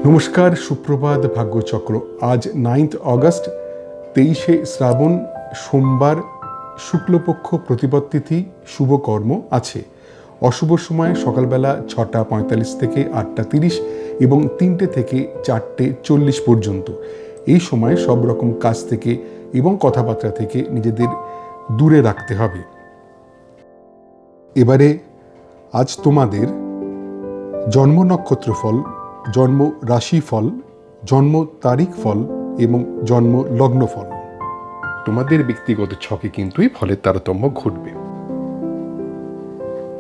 নমস্কার, সুপ্রভাত, ভাগ্যচক্র। আজ 9 অগস্ট, 23শে শ্রাবণ, সোমবার, শুক্লপক্ষ, প্রতিপদ তিথি, শুভকর্ম আছে। অশুভ সময় সকালবেলা 6টা 45 থেকে 8টা 30 এবং 3টে থেকে 4টে 40 পর্যন্ত। এই সময় সব রকম কাজ থেকে এবং কথাবার্তা থেকে নিজেদের দূরে রাখতে হবে। এবারে আজ তোমাদের জন্ম নক্ষত্র ফল, জন্ম রাশি ফল, জন্ম তারিখ ফল এবং জন্ম লগ্ন ফল। তোমাদের ব্যক্তিগত ছকে কিন্তু এই ফলের তারতম্য ঘটবে।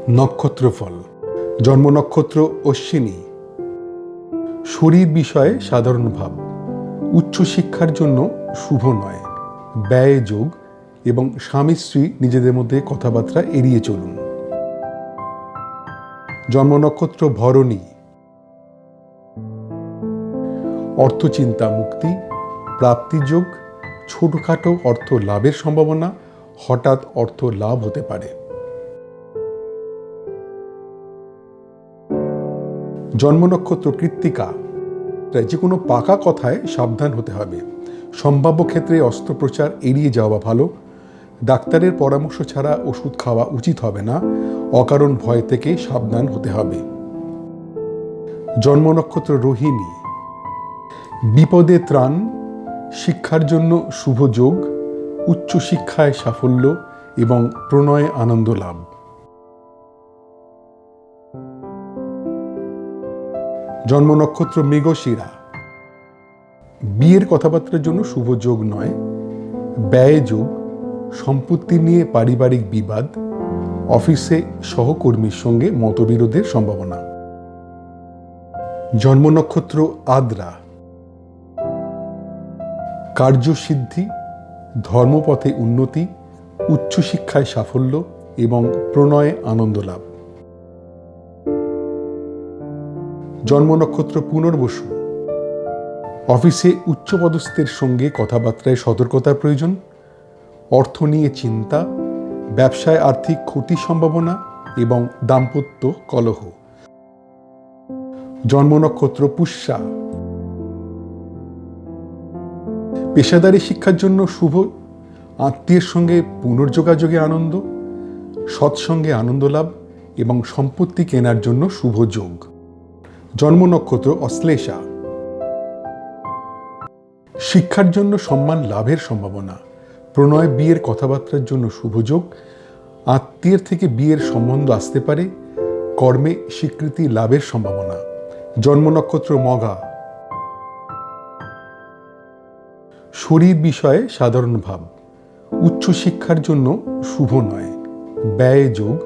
নক্ষত্র ফল। জন্ম নক্ষত্র অশ্বিনী। শরীর বিষয়ে সাধারণ ভাব, উচ্চশিক্ষার জন্য শুভ নয়, ব্যয় যোগ এবং স্বামী স্ত্রী নিজেদের মধ্যে কথাবার্তা এড়িয়ে চলুন। জন্ম নক্ষত্র ভরণী। অর্থচিন্তা মুক্তি, প্রাপ্তিযোগ, ছোটখাটো অর্থ লাভের সম্ভাবনা, হঠাৎ অর্থ লাভ হতে পারে। জন্ম নক্ষত্র কৃত্তিকা। যে কোনো পাকা কথায় সাবধান হতে হবে। সম্ভাব্য ক্ষেত্রে অস্ত্রোপচার এড়িয়ে যাওয়া ভালো। ডাক্তারের পরামর্শ ছাড়া ওষুধ খাওয়া উচিত হবে না। অকারণ ভয় থেকে সাবধান হতে হবে। জন্ম নক্ষত্র রোহিণী। বিপদে ত্রাণ, শিক্ষার জন্য শুভ যোগ, উচ্চশিক্ষায় সাফল্য এবং প্রণয়ে আনন্দ লাভ। জন্ম নক্ষত্র মৃগশিরা। বিয়ের কথাবার্তার জন্য শুভ যোগ নয়, ব্যয় যোগ, সম্পত্তি নিয়ে পারিবারিক বিবাদ, অফিসে সহকর্মীর সঙ্গে মতবিরোধের সম্ভাবনা। জন্ম নক্ষত্র আদ্রা। কার্যসিদ্ধি, ধর্মপথে উন্নতি, উচ্চশিক্ষায় সাফল্য এবং প্রণয়ে আনন্দ লাভ। জন্ম নক্ষত্র পুনর্বসু। অফিসে উচ্চপদস্থের সঙ্গে কথাবার্তায় সতর্কতার প্রয়োজন। অর্থ নিয়ে চিন্তা, ব্যবসায় আর্থিক ক্ষতির সম্ভাবনা এবং দাম্পত্য কলহ। জন্ম নক্ষত্র পুষ্যা। পেশাদারী শিক্ষার জন্য শুভ, আত্মীয়ের সঙ্গে পুনর্যোগাযোগে আনন্দ, সৎসঙ্গে আনন্দ লাভ এবং সম্পত্তি কেনার জন্য শুভ যোগ। জন্ম নক্ষত্র অশ্লেষা। শিক্ষার জন্য সম্মান লাভের সম্ভাবনা, প্রণয় বিয়ের কথাবার্তার জন্য শুভ যোগ, আত্মীয়ের থেকে বিয়ের সম্বন্ধ আসতে পারে, কর্মে স্বীকৃতি লাভের সম্ভাবনা। জন্ম নক্ষত্র মঘা। শরীর বিষয়ে সাধারণ ভাব, উচ্চশিক্ষার জন্য শুভ নয়, ব্যয় যোগ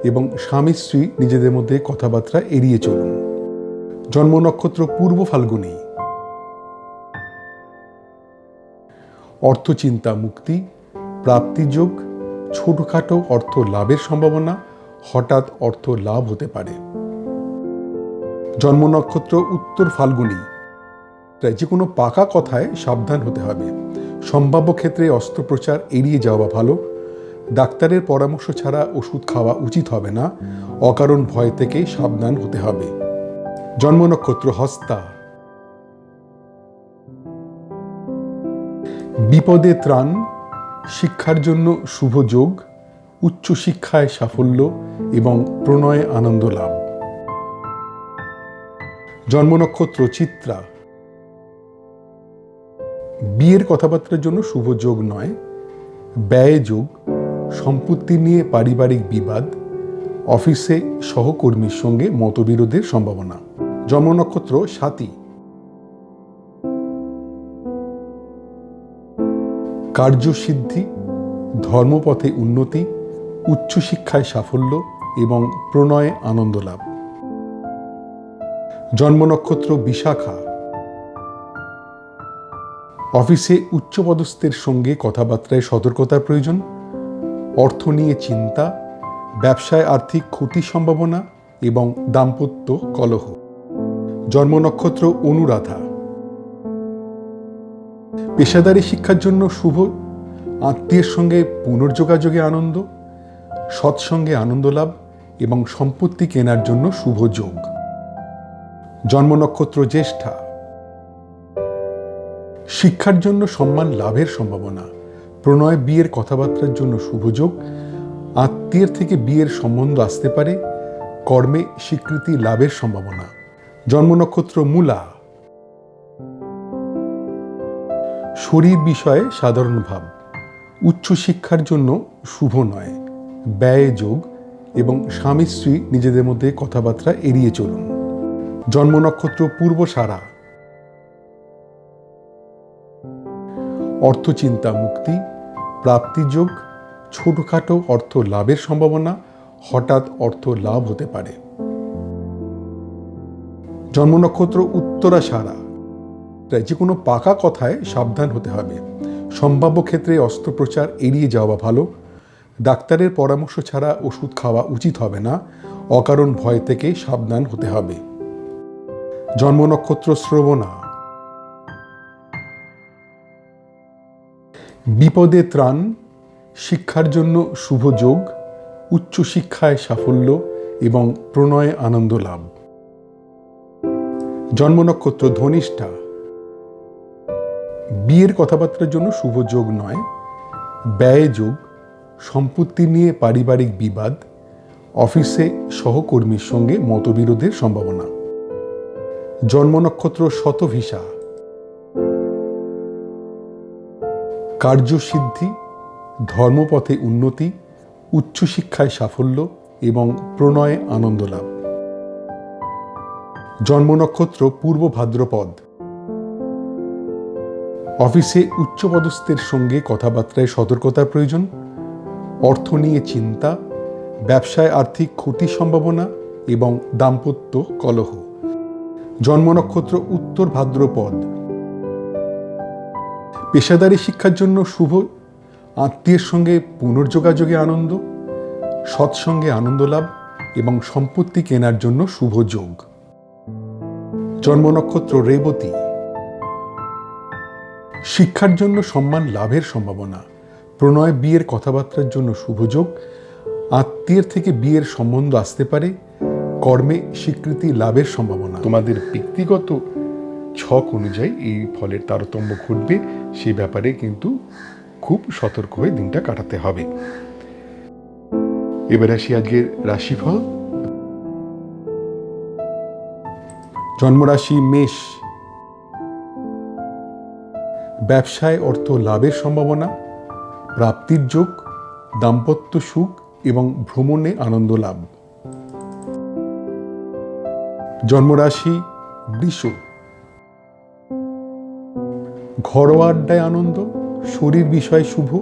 এবং স্বামী স্ত্রী নিজেদের মধ্যে কথাবার্তা এড়িয়ে চলুন। জন্ম নক্ষত্র পূর্ব ফাল্গুনী। অর্থচিন্তা মুক্তি, প্রাপ্তিযোগ, ছোটখাটো অর্থ লাভের সম্ভাবনা, হঠাৎ অর্থ লাভ হতে পারে। জন্ম নক্ষত্র উত্তর ফাল্গুনী। যে কোনো পাকা কথায় সাবধান হতে হবে। সম্ভাব্য ক্ষেত্রে অস্ত্রোপচার এড়িয়ে যাওয়া ভালো। ডাক্তারের পরামর্শ ছাড়া ওষুধ খাওয়া উচিত হবে না। অকারণ ভয় থেকে সাবধান হতে হবে। জন্ম নক্ষত্র হস্তা। বিপদে ত্রাণ, শিক্ষার জন্য শুভ যোগ, উচ্চশিক্ষায় সাফল্য এবং প্রণয়ে আনন্দ লাভ। জন্ম নক্ষত্র চিত্রা। বিয়ের কথাবার্তার জন্য শুভ যোগ নয়, ব্যয় যোগ, সম্পত্তি নিয়ে পারিবারিক বিবাদ, অফিসে সহকর্মীর সঙ্গে মতবিরোধের সম্ভাবনা। জন্ম নক্ষত্র স্বাতী। কার্যসিদ্ধি, ধর্মপথে উন্নতি, উচ্চশিক্ষায় সাফল্য এবং প্রণয়ে আনন্দ লাভ। জন্ম নক্ষত্র বিশাখা। অফিসে উচ্চপদস্থের সঙ্গে কথাবার্তায় সতর্কতার প্রয়োজন। অর্থ নিয়ে চিন্তা, ব্যবসায় আর্থিক ক্ষতির সম্ভাবনা এবং দাম্পত্য কলহ। জন্ম নক্ষত্র অনুরাধা। পেশাদারী শিক্ষার জন্য শুভ, আত্মীয়ের সঙ্গে পুনর্যোগাযোগে আনন্দ, সৎসঙ্গে আনন্দ লাভ এবং সম্পত্তি কেনার জন্য শুভ যোগ। জন্ম নক্ষত্র জ্যেষ্ঠা। শিক্ষার জন্য সম্মান লাভের সম্ভাবনা, প্রণয় বিয়ের কথাবার্তার জন্য শুভযোগ, আত্মীয়ের থেকে বিয়ের সম্বন্ধ আসতে পারে, কর্মে স্বীকৃতি লাভের সম্ভাবনা। জন্ম নক্ষত্র মূলা। শরীর বিষয়ে সাধারণ ভাব, উচ্চশিক্ষার জন্য শুভ নয়, ব্যয় যোগ এবং স্বামী স্ত্রী নিজেদের মধ্যে কথাবার্তা এড়িয়ে চলুন। জন্ম নক্ষত্র পূর্বসারা। অর্থচিন্তা মুক্তি, প্রাপ্তিযোগ, ছোটখাটো অর্থ লাভের সম্ভাবনা, হঠাৎ অর্থ লাভ হতে পারে। জন্ম নক্ষত্র উত্তরাষাঢ়া। যে কোনো পাকা কথায় সাবধান হতে হবে। সম্ভাব্য ক্ষেত্রে অস্ত্রোপচার এড়িয়ে যাওয়া ভালো। ডাক্তারের পরামর্শ ছাড়া ওষুধ খাওয়া উচিত হবে না। অকারণ ভয় থেকে সাবধান হতে হবে। জন্ম নক্ষত্র শ্রবণা। বিপদে ত্রাণ, শিক্ষার জন্য শুভ যোগ, উচ্চশিক্ষায় সাফল্য এবং প্রণয়ে আনন্দ লাভ। জন্ম নক্ষত্র ধনিষ্ঠা। বিয়ের কথাবার্তার জন্য শুভ যোগ নয়, ব্যয় যোগ, সম্পত্তি নিয়ে পারিবারিক বিবাদ, অফিসে সহকর্মীর সঙ্গে মতবিরোধের সম্ভাবনা। জন্ম নক্ষত্র শতভিষা। কার্যসিদ্ধি, ধর্মপথে উন্নতি, উচ্চশিক্ষায় সাফল্য এবং প্রণয়ে আনন্দ লাভ। জন্ম নক্ষত্র পূর্ব ভাদ্রপদ। অফিসে উচ্চপদস্থের সঙ্গে কথাবার্তায় সতর্কতার প্রয়োজন, অর্থ নিয়ে চিন্তা, ব্যবসায় আর্থিক ক্ষতির সম্ভাবনা এবং দাম্পত্য কলহ। জন্ম নক্ষত্র উত্তর ভাদ্রপদ। পেশাদারী শিক্ষার জন্য শুভ, আত্মীয়ের সঙ্গে পুনর্যোগাযোগে আনন্দ, সৎসঙ্গে আনন্দ লাভ এবং সম্পত্তি কেনার জন্য শুভ যোগ। জন্ম নক্ষত্র রেবতী। শিক্ষার জন্য সম্মান লাভের সম্ভাবনা, প্রণয় বিয়ের কথাবার্তার জন্য শুভযোগ, আত্মীয়ের থেকে বিয়ের সম্বন্ধ আসতে পারে, কর্মে স্বীকৃতি লাভের সম্ভাবনা। তোমাদের ব্যক্তিগত ছক অনুযায়ী এই ফলের তারতম্য ঘটবে, সেই ব্যাপারে কিন্তু খুব সতর্ক হয়ে দিনটা কাটাতে হবে। এবার আসি আজকের রাশিফল। জন্মরাশি মেষ। ব্যবসায় অর্থ লাভের সম্ভাবনা, প্রাপ্তির যোগ, দাম্পত্য সুখ এবং ভ্রমণে আনন্দ লাভ। জন্মরাশি বৃষ। ঘরোয়া আড্ডায় আনন্দ, শরীর বিষয় শুভ,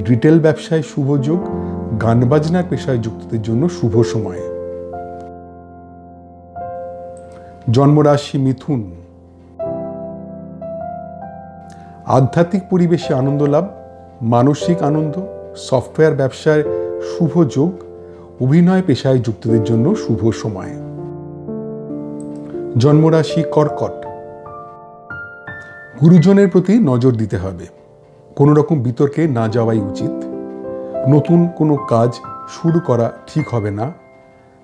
রিটেল ব্যবসায় শুভ যোগ, গান বাজনার পেশায় যুক্তদের জন্য শুভ সময়। জন্মরাশি মিথুন। আধ্যাত্মিক পরিবেশে আনন্দ লাভ, মানসিক আনন্দ, সফটওয়্যার ব্যবসায় শুভ যোগ, অভিনয় পেশায় যুক্তদের জন্য শুভ সময়। জন্মরাশি কর্কট। গুরুজনের প্রতি নজর দিতে হবে, কোনো রকম বিতর্কে না যাওয়াই উচিত। নতুন কোনো কাজ শুরু করা ঠিক হবে না,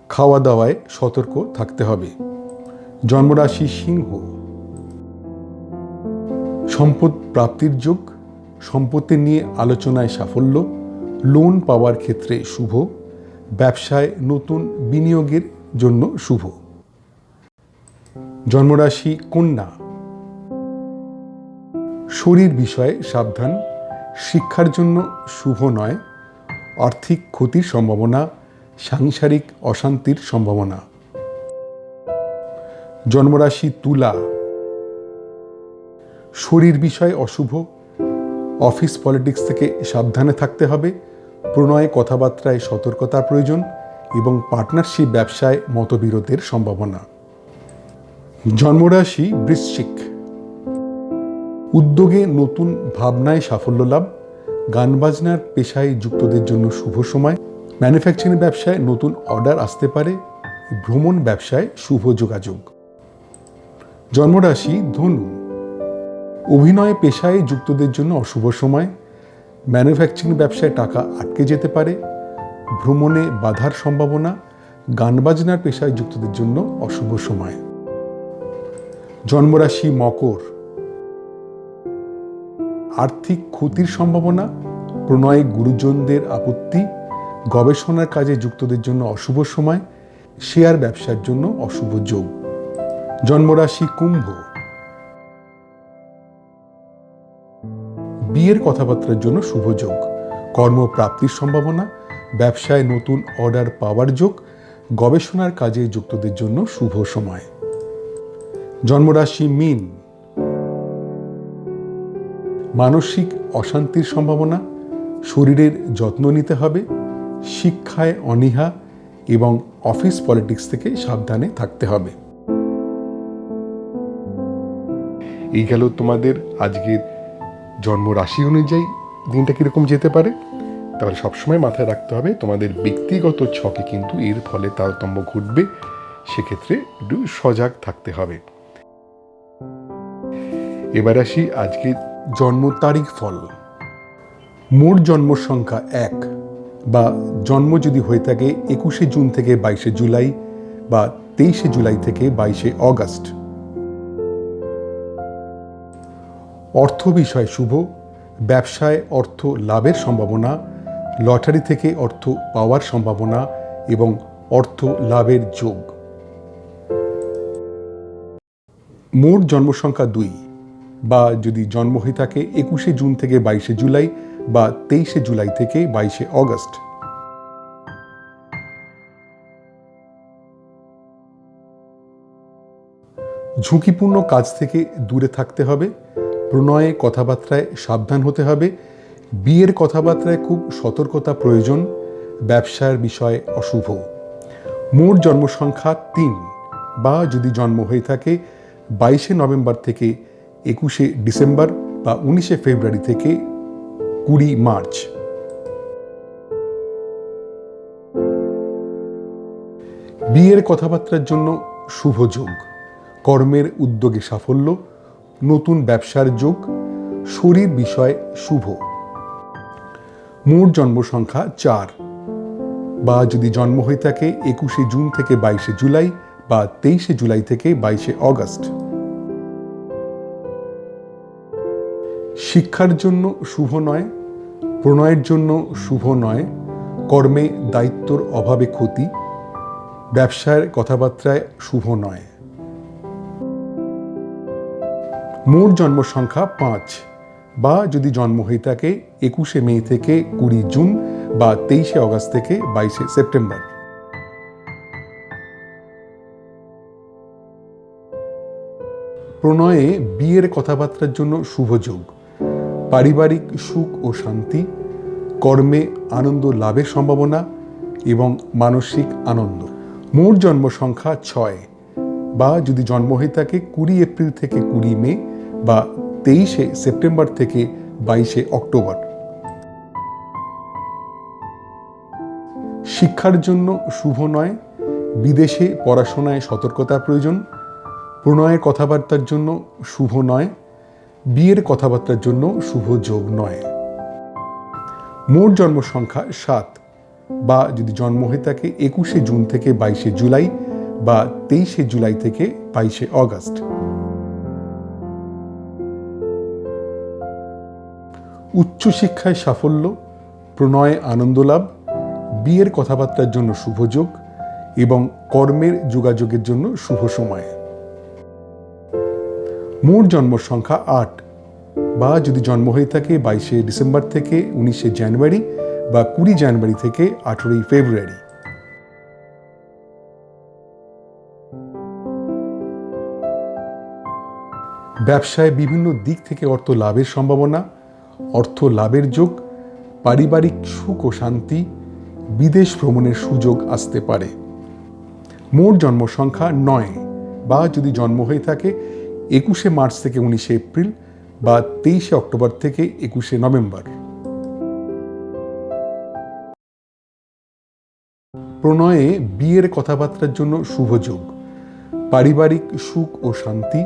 খাওয়া দাওয়ায় সতর্ক থাকতে হবে। জন্মরাশি সিংহ। সম্পদ প্রাপ্তির যোগ, সম্পত্তি নিয়ে আলোচনায় সাফল্য, লোন পাওয়ার ক্ষেত্রে শুভ, ব্যবসায় নতুন বিনিয়োগের জন্য শুভ। জন্মরাশি কন্যা। শরীর বিষয়ে সাবধান, শিক্ষার জন্য শুভ নয়, আর্থিক ক্ষতির সম্ভাবনা, সাংসারিক অশান্তির সম্ভাবনা। জন্মরাশি তুলা। শরীর বিষয়ে অশুভ, অফিস পলিটিক্স থেকে সাবধানে থাকতে হবে, প্রণয়ে কথাবার্তায় সতর্কতার প্রয়োজন এবং পার্টনারশিপ ব্যবসায় মতবিরোধের সম্ভাবনা। জন্মরাশি বৃশ্চিক। উদ্যোগে নতুন ভাবনায় সাফল্য লাভ, গান বাজনার পেশায় যুক্তদের জন্য শুভ সময়, ম্যানুফ্যাকচারিং ব্যবসায় নতুন অর্ডার আসতে পারে, ভ্রমণ ব্যবসায় শুভ যোগাযোগ। জন্মরাশি ধনু। অভিনয় পেশায় যুক্তদের জন্য অশুভ সময়, ম্যানুফ্যাকচারিং ব্যবসায় টাকা আটকে যেতে পারে, ভ্রমণে বাধার সম্ভাবনা, গান বাজনার পেশায় যুক্তদের জন্য অশুভ সময়। জন্মরাশি মকর, আর্থিক ক্ষতির সম্ভাবনা, প্রণয়ে গুরুজনদের আপত্তি, গবেষণার কাজে যুক্তদের জন্য অশুভ সময়, শেয়ার ব্যবসার জন্য অশুভ যোগ। জন্মরাশি কুম্ভ, বিয়ের কথাবার্তার জন্য শুভ যোগ, কর্মপ্রাপ্তির সম্ভাবনা, ব্যবসায় নতুন অর্ডার পাওয়ার যোগ, গবেষণার কাজে যুক্তদের জন্য শুভ সময়। জন্মরাশি মীন, মানসিক অশান্তির সম্ভাবনা, শরীরের যত্ন নিতে হবে, শিক্ষায় অনীহা এবং অফিস পলিটিক্স থেকে সাবধানে থাকতে হবে। এই গেল তোমাদের আজকের জন্মরাশি অনুযায়ী দিনটা কীরকম যেতে পারে। তাহলে সবসময় মাথায় রাখতে হবে তোমাদের ব্যক্তিগত ছকে কিন্তু এর ফলে তারতম্য ঘটবে, সেক্ষেত্রে একটু সজাগ থাকতে হবে। এবার আসি আজকে জন্ম তারিখ ফল। মোট জন্ম সংখ্যা 1 বা জন্ম যদি হয়ে থাকে 21শে জুন থেকে 22শে জুলাই বা 23শে জুলাই থেকে 22শে অগস্ট। অর্থ বিষয় শুভ, ব্যবসায় অর্থ লাভের সম্ভাবনা, লটারি থেকে অর্থ পাওয়ার সম্ভাবনা এবং অর্থ লাভের যোগ। মোট জন্ম সংখ্যা 2 বা যদি জন্ম হয়ে থাকে 21শে জুন থেকে 22শে জুলাই বা 23শে জুলাই থেকে 22শে অগস্ট। ঝুঁকিপূর্ণ কাজ থেকে দূরে থাকতে হবে, প্রণয়ে কথাবার্তায় সাবধান হতে হবে, বিয়ের কথাবার্তায় খুব সতর্কতা প্রয়োজন, ব্যবসার বিষয়ে অশুভ। মোট জন্ম সংখ্যা 3 বা যদি জন্ম হয়ে থাকে 22শে নভেম্বর থেকে 21শে ডিসেম্বর বা 19শে ফেব্রুয়ারি থেকে 20 মার্চ। বিয়ের কথাবার্তার জন্য শুভ যোগ, কর্মের উদ্যোগে সাফল্য, নতুন ব্যবসার যোগ, শরীর বিষয় শুভ। মোট জন্ম সংখ্যা 4 বা যদি জন্ম হয়ে থাকে 21শে জুন থেকে 22শে জুলাই বা 23শে জুলাই থেকে 22শে অগস্ট। শিক্ষার জন্য শুভ নয়, প্রণয়ের জন্য শুভ নয়, কর্মে দায়িত্বর অভাবে ক্ষতি, ব্যবসার কথাবার্তায় শুভ নয়। মোট জন্ম সংখ্যা 5 বা যদি জন্ম হয়ে থাকে 21শে মে থেকে 20 জুন বা 23শে অগস্ট থেকে 22শে সেপ্টেম্বর। প্রণয়ে বিয়ের কথাবার্তার জন্য শুভ যোগ, পারিবারিক সুখ ও শান্তি, কর্মে আনন্দ লাভের সম্ভাবনা এবং মানসিক আনন্দ। মোট জন্ম সংখ্যা 6 বা যদি জন্ম হয়ে থাকে 20 এপ্রিল থেকে 20 মে বা 23শে সেপ্টেম্বর থেকে 22শে অক্টোবর। শিক্ষার জন্য শুভ নয়, বিদেশে পড়াশোনায় সতর্কতার প্রয়োজন, প্রণয়ের কথাবার্তার জন্য শুভ নয়, বিয়ের কথাবার্তার জন্য শুভ যোগ নয়। মোট জন্ম সংখ্যা 7 বা যদি জন্ম হয়ে থাকে 21শে জুন থেকে 22শে জুলাই বা 23শে জুলাই থেকে 22শে অগস্ট। উচ্চশিক্ষায় সাফল্য, প্রণয়ে আনন্দ লাভ, বিয়ের কথাবার্তার জন্য শুভ যোগ এবং কর্মের যোগাযোগের জন্য শুভ সময়। মোট জন্ম সংখ্যা 8 বা যদি জন্ম হয়ে থাকে 22শে ডিসেম্বর থেকে 19শে জানুয়ারি বা 20 জানুয়ারি থেকে 18ই ফেব্রুয়ারি। ব্যবসায় বিভিন্ন দিক থেকে অর্থ লাভের সম্ভাবনা, অর্থ লাভের যোগ, পারিবারিক সুখ ও শান্তি, বিদেশ ভ্রমণের সুযোগ আসতে পারে। মোট জন্ম সংখ্যা 9 বা যদি জন্ম হয়ে থাকে 21শে মার্চ থেকে 19শে এপ্রিল বা 23শে অক্টোবর থেকে 21শে নভেম্বর। প্রণয়ে বিয়ের কথাবার্তার জন্য শুভ যোগ, পারিবারিক সুখ ও শান্তি,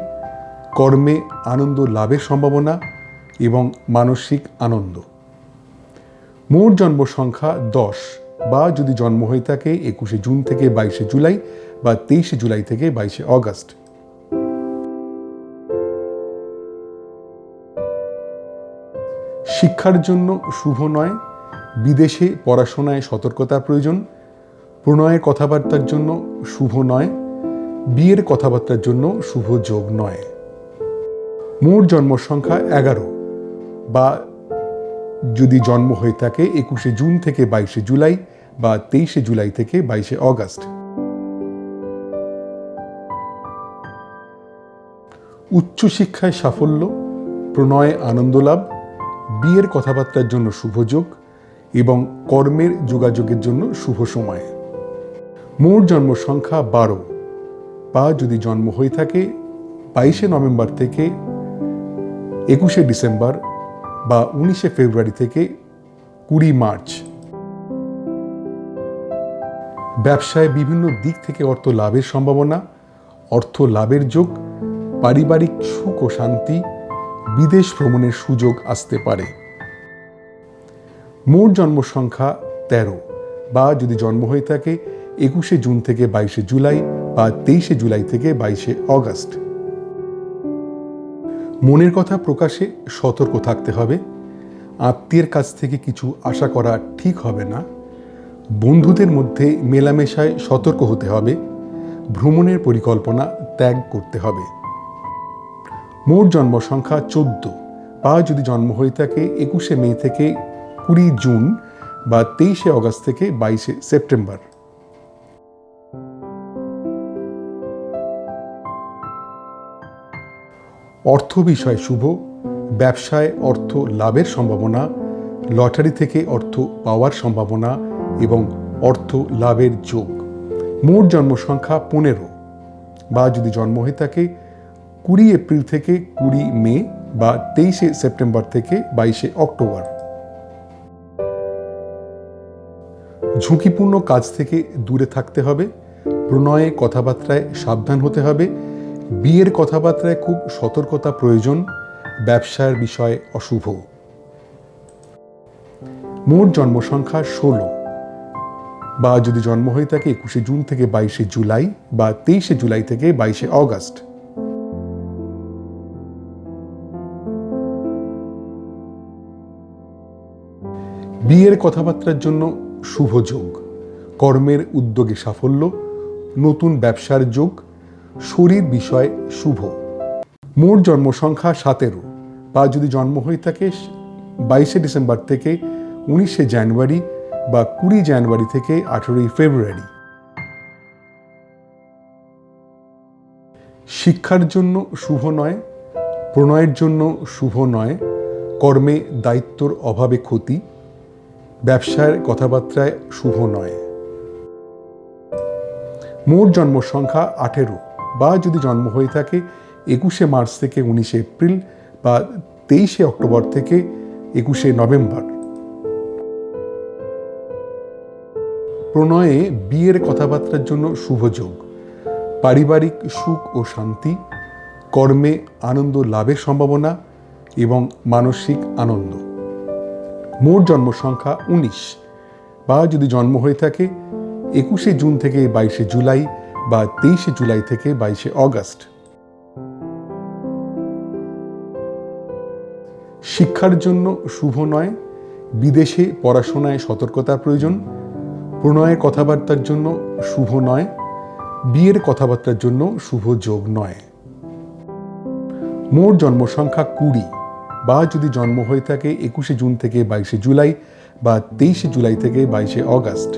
কর্মে আনন্দ লাভের সম্ভাবনা এবং মানসিক আনন্দ। মোট জন্ম সংখ্যা 10 বা যদি জন্ম হয়ে থাকে 21শে জুন থেকে 22শে জুলাই বা 23শে জুলাই থেকে 22শে অগস্ট। শিক্ষার জন্য শুভ নয়, বিদেশে পড়াশোনায় সতর্কতার প্রয়োজন। প্রণয়ের কথাবার্তার জন্য শুভ নয়, বিয়ের কথাবার্তার জন্য শুভ যোগ নয়। মোট জন্ম সংখ্যা 11, বা যদি জন্ম হয়ে থাকে 21শে জুন থেকে 22শে জুলাই বা 23শে জুলাই থেকে 22শে অগাস্ট। উচ্চশিক্ষায় সাফল্য, প্রণয়ে আনন্দ লাভ, বিয়ের কথাবার্তার জন্য শুভ যোগ এবং কর্মের যোগাযোগের জন্য শুভ সময়। মোট জন্ম সংখ্যা 12, বা যদি জন্ম হয়ে থাকে 22শে নভেম্বর থেকে 21শে ডিসেম্বর বা 19শে ফেব্রুয়ারি থেকে 20 মার্চ। ব্যবসায় বিভিন্ন দিক থেকে অর্থ লাভের সম্ভাবনা, অর্থ লাভের যোগ, পারিবারিক সুখ ও শান্তি, বিদেশ ভ্রমণের সুযোগ আসতে পারে। মোট জন্ম সংখ্যা 13, বা যদি জন্ম হয়ে থাকে 21শে জুন থেকে 22শে জুলাই বা 23শে জুলাই থেকে 22শে অগাস্ট। মনের কথা প্রকাশে সতর্ক থাকতে হবে। আত্মীয়ের কাছ থেকে কিছু আশা করা ঠিক হবে না। বন্ধুদের মধ্যে মেলামেশায় সতর্ক হতে হবে। ভ্রমণের পরিকল্পনা ত্যাগ করতে হবে। মোট জন্ম সংখ্যা 14, বা যদি জন্ম হয়ে থাকে 21শে মে থেকে 20 জুন বা 23শে অগাস্ট থেকে 22শে সেপ্টেম্বর। অর্থ বিষয় শুভ, ব্যবসায় অর্থ লাভের সম্ভাবনা, লটারি থেকে অর্থ পাওয়ার সম্ভাবনা এবং অর্থ লাভের যোগ। মোট জন্ম সংখ্যা 15, বা যদি জন্ম হয়ে থাকে 20 এপ্রিল থেকে 20 মে বা 23শে সেপ্টেম্বর থেকে 22শে অক্টোবর। ঝুঁকিপূর্ণ কাজ থেকে দূরে থাকতে হবে। প্রণয়ে কথাবার্তায় সাবধান হতে হবে। বিয়ের কথাবার্তায় খুব সতর্কতা প্রয়োজন। ব্যবসার বিষয় অশুভ। মোট জন্ম সংখ্যা 16, বা যদি জন্ম হয়ে থাকে 21শে জুন থেকে 22শে জুলাই বা 23শে জুলাই থেকে 22শে অগাস্ট। বিয়ের কথাবার্তার জন্য শুভ যোগ, কর্মের উদ্যোগে সাফল্য, নতুন ব্যবসার যোগ, শরীর বিষয় শুভ। মোট জন্ম সংখ্যা 17, বা যদি জন্ম হয়ে থাকে 22শে ডিসেম্বর থেকে 19শে জানুয়ারি বা 20 জানুয়ারি থেকে 18 ফেব্রুয়ারি। শিক্ষার জন্য শুভ নয়, প্রণয়ের জন্য শুভ নয়, কর্মে দায়িত্বর অভাবে ক্ষতি, ব্যবসার কথাবার্তায় শুভ নয়। মোট জন্ম সংখ্যা 18, বা যদি জন্ম হয়ে থাকে 21শে মার্চ থেকে 19শে এপ্রিল বা 23শে অক্টোবর থেকে 21শে নভেম্বর। প্রণয়ে বিয়ের কথাবার্তার জন্য শুভ যোগ, পারিবারিক সুখ ও শান্তি, কর্মে আনন্দ লাভের সম্ভাবনা এবং মানসিক আনন্দ। মোট জন্ম সংখ্যা 19, বা যদি জন্ম হয়ে থাকে 21শে জুন থেকে 22শে জুলাই বা 23শে জুলাই থেকে 22শে অগাস্ট। শিক্ষার জন্য শুভ নয়, বিদেশে পড়াশোনায় সতর্কতার প্রয়োজন। প্রণয়ের কথাবার্তার জন্য শুভ নয়, বিয়ের কথাবার্তার জন্য শুভ যোগ নয়। মোট জন্ম সংখ্যা 20, বা যদি জন্ম হয়ে থাকে 21শে জুন থেকে 22শে জুলাই বা 23শে জুলাই থেকে 22শে অগাস্ট।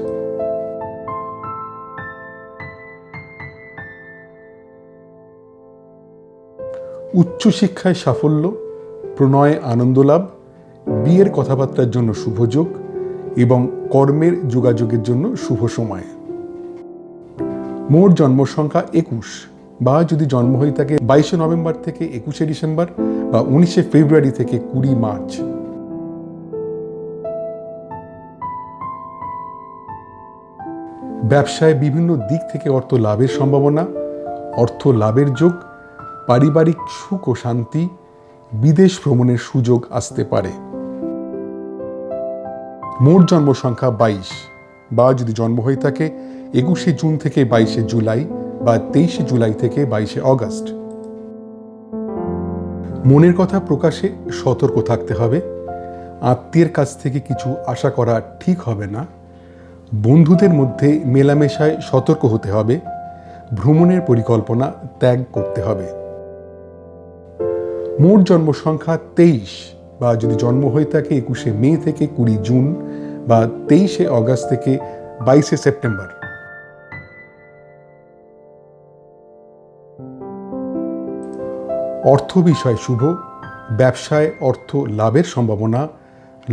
উচ্চশিক্ষায় সাফল্য, প্রণয়ে আনন্দ লাভ, বিয়ের কথাবার্তার জন্য শুভ যোগ এবং কর্মের যোগাযোগের জন্য শুভ সময়। মোট জন্ম সংখ্যা 21, বা যদি জন্ম হয়ে থাকে 22শে নভেম্বর থেকে 21শে ডিসেম্বর বা 19শে ফেব্রুয়ারি থেকে 20 মার্চ। ব্যবসায় বিভিন্ন দিক থেকে অর্থ লাভের সম্ভাবনা, অর্থ লাভের যোগ, পারিবারিক সুখ ও শান্তি, বিদেশ ভ্রমণের সুযোগ আসতে পারে। মোট জন্ম সংখ্যা 22, বা যদি জন্ম হয়ে থাকে 21শে জুন থেকে 22শে জুলাই বা 23শে জুলাই থেকে 22শে অগাস্ট। মনের কথা প্রকাশে সতর্ক থাকতে হবে। আত্মীয়ের কাছ থেকে কিছু আশা করা ঠিক হবে না। বন্ধুদের মধ্যে মেলামেশায় সতর্ক হতে হবে। ভ্রমণের পরিকল্পনা ত্যাগ করতে হবে। মোট জন্ম সংখ্যা 23, বা যদি জন্ম হয়ে থাকে 21শে মে থেকে 20 জুন বা 23শে অগাস্ট থেকে 22শে সেপ্টেম্বর। অর্থ বিষয় শুভ। ব্যবসায় অর্থ লাভের সম্ভাবনা,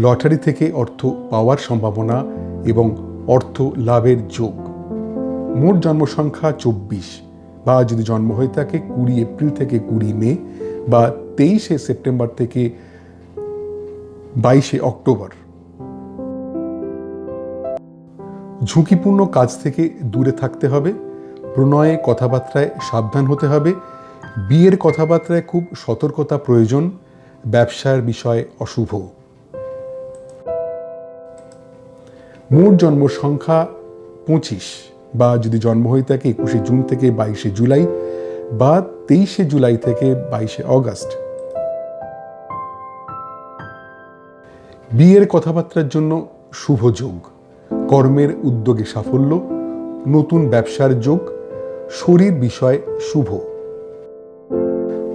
লটারি থেকে অর্থ পাওয়ার সম্ভাবনা এবং অর্থ লাভের যোগ। মোট জন্ম সংখ্যা 24, বা যদি জন্ম হয়ে থাকে 20 এপ্রিল থেকে 20 মে বা 23শে সেপ্টেম্বর থেকে 22শে অক্টোবর। ঝুঁকিপূর্ণ কাজ থেকে দূরে থাকতে হবে। প্রণয়ে কথাবার্তায় সাবধান হতে হবে। বিয়ের কথাবার্তায় খুব সতর্কতা প্রয়োজন। ব্যবসার বিষয় অশুভ। মোট জন্ম সংখ্যা 25, বা যদি জন্ম হয়ে থাকে 21শে জুন থেকে 22শে জুলাই বা 23শে জুলাই থেকে 22শে অগাস্ট। বিয়ের কথাবার্তার জন্য শুভ যোগ। কর্মের উদ্যোগে সাফল্য, নতুন ব্যবসার যোগ, শরীর বিষয় শুভ।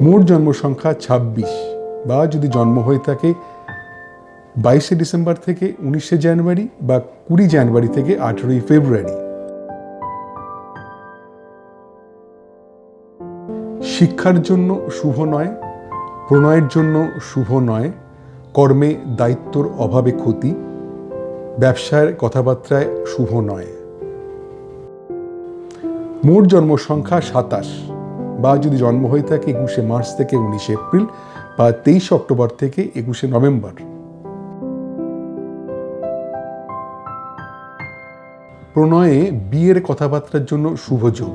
মোট জন্ম সংখ্যা 26, বা যদি জন্ম হয়ে থাকে 22শে ডিসেম্বর থেকে 19শে জানুয়ারি বা 20 জানুয়ারি থেকে 18ই ফেব্রুয়ারি। শিক্ষার জন্য শুভ নয়। প্রণয়ের জন্য শুভ নয়। কর্মে দায়িত্বর অভাবে ক্ষতি। ব্যবসার কথাবার্তায় শুভ নয়। মোট জন্ম সংখ্যা 27, বা যদি জন্ম হয়ে থাকে 21শে মার্চ থেকে 19শে এপ্রিল বা 23শে অক্টোবর থেকে 21শে নভেম্বর। প্রণয়ে বিয়ের কথাবার্তার জন্য শুভ যোগ।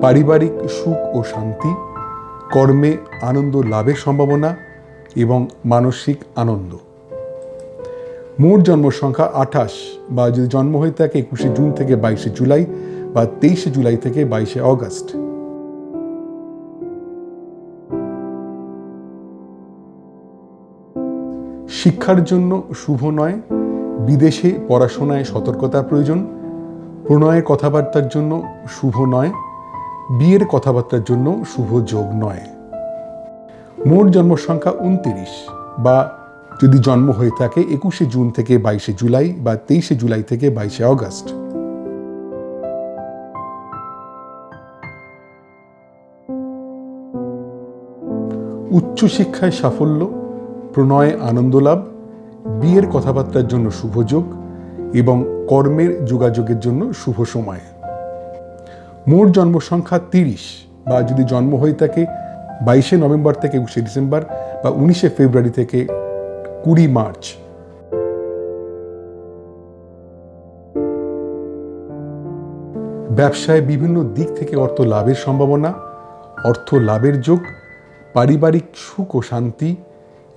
পারিবারিক সুখ ও শান্তি, কর্মে আনন্দ লাভের সম্ভাবনা এবং মানসিক আনন্দ। মোট জন্ম সংখ্যা 28, বা যদি জন্ম হয়ে থাকে 21শে জুন থেকে 22শে জুলাই বা 23শে জুলাই থেকে 22শে অগাস্ট। শিক্ষার জন্য শুভ নয়। বিদেশে পড়াশোনায় সতর্কতার প্রয়োজন। প্রণয়ের কথাবার্তার জন্য শুভ নয়। বিয়ের কথাবার্তার জন্য শুভ যোগ নয়। মোট জন্ম সংখ্যা 29, বা যদি জন্ম হয়ে থাকে 21শে জুন থেকে 22শে জুলাই বা 23শে জুলাই থেকে 22শে অগাস্ট। উচ্চশিক্ষায় সাফল্য, প্রণয়ে আনন্দ লাভ, বিয়ের কথাবার্তার জন্য শুভ যোগ এবং কর্মের যোগাযোগের জন্য শুভ সময়। মোট জন্ম সংখ্যা 30, বা যদি জন্ম হয়ে থাকে 22শে নভেম্বর থেকে 21শে ডিসেম্বর বা 19শে ফেব্রুয়ারি থেকে 20 মার্চ। ব্যবসায় বিভিন্ন দিক থেকে অর্থ লাভের সম্ভাবনা, অর্থ লাভের যোগ, পারিবারিক সুখ ও শান্তি,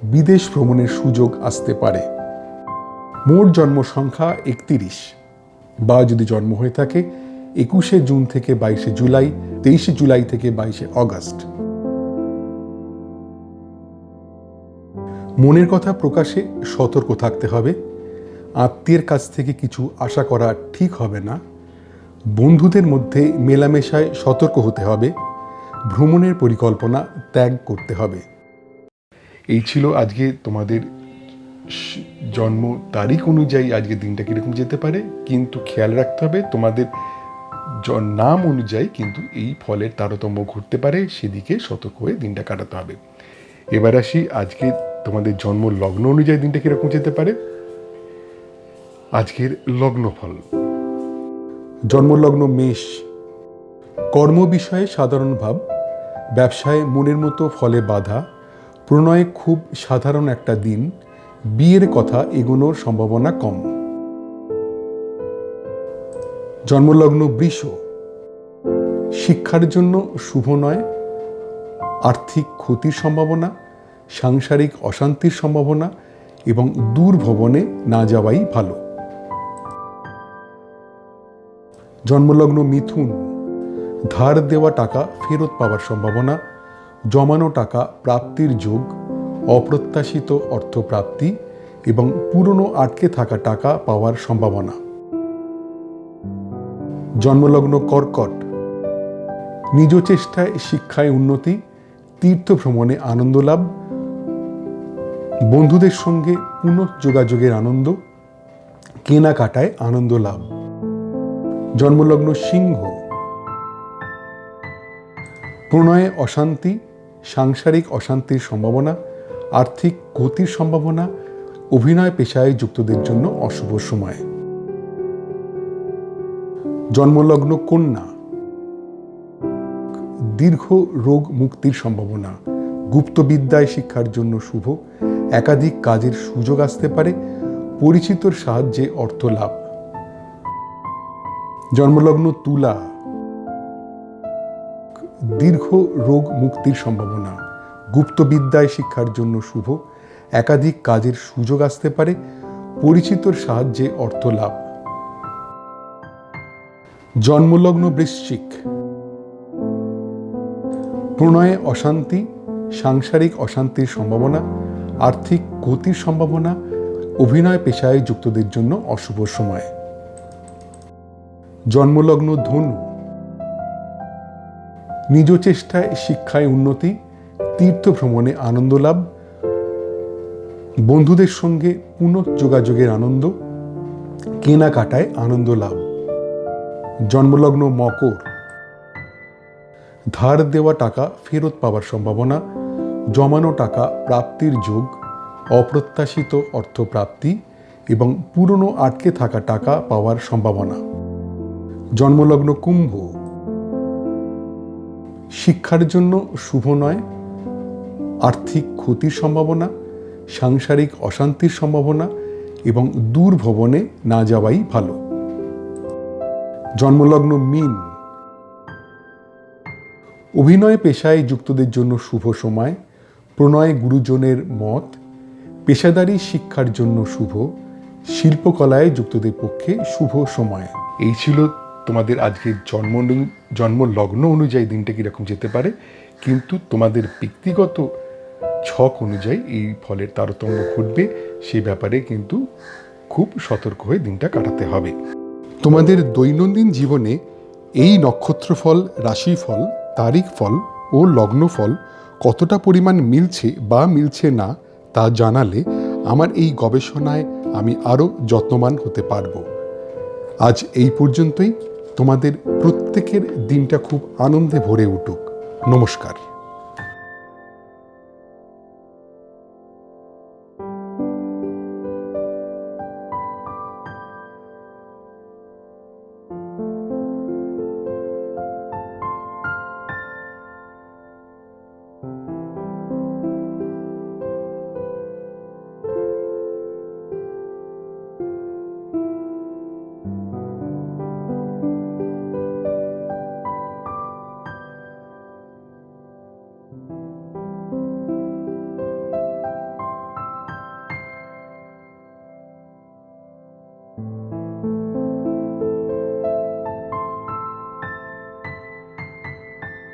বিদেশ ভ্রমণের সুযোগ আসতে পারে। মোট জন্ম সংখ্যা 31, বা যদি জন্ম হয়ে থাকে 21শে জুন থেকে 22শে জুলাই, 23শে জুলাই থেকে 22শে অগাস্ট। মনের কথা প্রকাশে সতর্ক থাকতে হবে। আত্মীয়ের কাছ থেকে কিছু আশা করা ঠিক হবে না। বন্ধুদের মধ্যে মেলামেশায় সতর্ক হতে হবে। ভ্রমণের পরিকল্পনা ত্যাগ করতে হবে। এই ছিল আজকে তোমাদের জন্ম তারিখ অনুযায়ী আজকে দিনটা কীরকম যেতে পারে, কিন্তু খেয়াল রাখতে হবে তোমাদের নাম অনুযায়ী কিন্তু এই ফলের তারতম্য ঘটতে পারে, সেদিকে সতর্ক হয়ে দিনটা কাটাতে হবে। এবার আসি আজকে তোমাদের জন্ম লগ্ন অনুযায়ী দিনটা কীরকম যেতে পারে। আজকের লগ্নফল। জন্মলগ্ন মেষ। কর্ম বিষয়ে সাধারণ ভাব, ব্যবসায় মনের মতো ফলে বাধা, প্রণয়ে খুব সাধারণ একটা দিন, বিয়ের কথা এগোনোর সম্ভাবনা কম। জন্মলগ্ন বৃষ। শিক্ষার জন্য শুভ নয়। আর্থিক ক্ষতির সম্ভাবনা, সাংসারিক অশান্তির সম্ভাবনা এবং দূর ভ্রমণে না যাওয়াই ভালো। জন্মলগ্ন মিথুন। ধার দেওয়া টাকা ফেরত পাওয়ার সম্ভাবনা, জমানো টাকা প্রাপ্তির যোগ, অপ্রত্যাশিত অর্থপ্রাপ্তি এবং পুরনো আটকে থাকা টাকা পাওয়ার সম্ভাবনা। জন্মলগ্ন কর্কট, নিজ চেষ্টায় শিক্ষায় উন্নতি, তীর্থ ভ্রমণে আনন্দ লাভ, বন্ধুদের সঙ্গে পুনঃযোগাযোগের আনন্দ, কেনাকাটায় আনন্দ লাভ। জন্মলগ্ন সিংহ, প্রণয়ে অশান্তি, সাংসারিক অশান্তির সম্ভাবনা, আর্থিক ক্ষতির সম্ভাবনা, অভিনয় পেশায় যুক্তদের জন্য অশুভ সময়। জন্মলগ্ন কন্যা, দীর্ঘ রোগ মুক্তির সম্ভাবনা, গুপ্তবিদ্যায় শিক্ষার জন্য শুভ, একাধিক কাজের সুযোগ আসতে পারে, পরিচিতর সাহায্যে অর্থ লাভ। জন্মলগ্ন তুলা, দীর্ঘ রোগ মুক্তির সম্ভাবনা, গুপ্তবিদ্যায় শিক্ষার জন্য শুভ, একাধিক কাজের সুযোগ আসতে পারে, পরিচিতর সাহায্যে অর্থ লাভ। জন্মলগ্ন বৃশ্চিক, প্রণয়ে অশান্তি, সাংসারিক অশান্তির সম্ভাবনা, আর্থিক ক্ষতির সম্ভাবনা, অভিনয় পেশায় যুক্তদের জন্য অশুভ সময়। জন্মলগ্ন ধনু, নিজ চেষ্টায় শিক্ষায় উন্নতি, তীর্থ ভ্রমণে আনন্দ লাভ, বন্ধুদের সঙ্গে পুনঃযোগাযোগের আনন্দ, কেনাকাটায় আনন্দ লাভ। জন্মলগ্ন মকর, ধার দেওয়া টাকা ফেরত পাওয়ার সম্ভাবনা, জমানো টাকা প্রাপ্তির যোগ, অপ্রত্যাশিত অর্থপ্রাপ্তি এবং পুরনো আটকে থাকা টাকা পাওয়ার সম্ভাবনা। জন্মলগ্ন কুম্ভ, শিক্ষার জন্য শুভ নয়, আর্থিক ক্ষতির সম্ভাবনা, সাংসারিক অশান্তির সম্ভাবনা এবং দূর ভ্রমণে না যাওয়াই ভালো। জন্মলগ্ন মীন, অভিনয় পেশায় যুক্তদের জন্য শুভ সময়, প্রণয় গুরুজনের মত, পেশাদারি শিক্ষার জন্য শুভ, শিল্পকলায় যুক্তদের পক্ষে শুভ সময়। এই ছিল তোমাদের আজকের জন্মলগ্ন অনুযায়ী দিনটা কীরকম যেতে পারে, কিন্তু তোমাদের ব্যক্তিগত ছক অনুযায়ী এই ফলের তারতম্য ঘটবে, সে ব্যাপারে কিন্তু খুব সতর্ক হয়ে দিনটা কাটাতে হবে। তোমাদের দৈনন্দিন জীবনে এই নক্ষত্রফল, রাশিফল, তারিখ ফল ও লগ্নফল কতটা পরিমাণ মিলছে বা মিলছে না তা জানালে আমার এই গবেষণায় আমি আরও যত্নবান হতে পারব। আজ এই পর্যন্তই। তোমাদের প্রত্যেকের দিনটা খুব আনন্দে ভরে উঠুক। নমস্কার।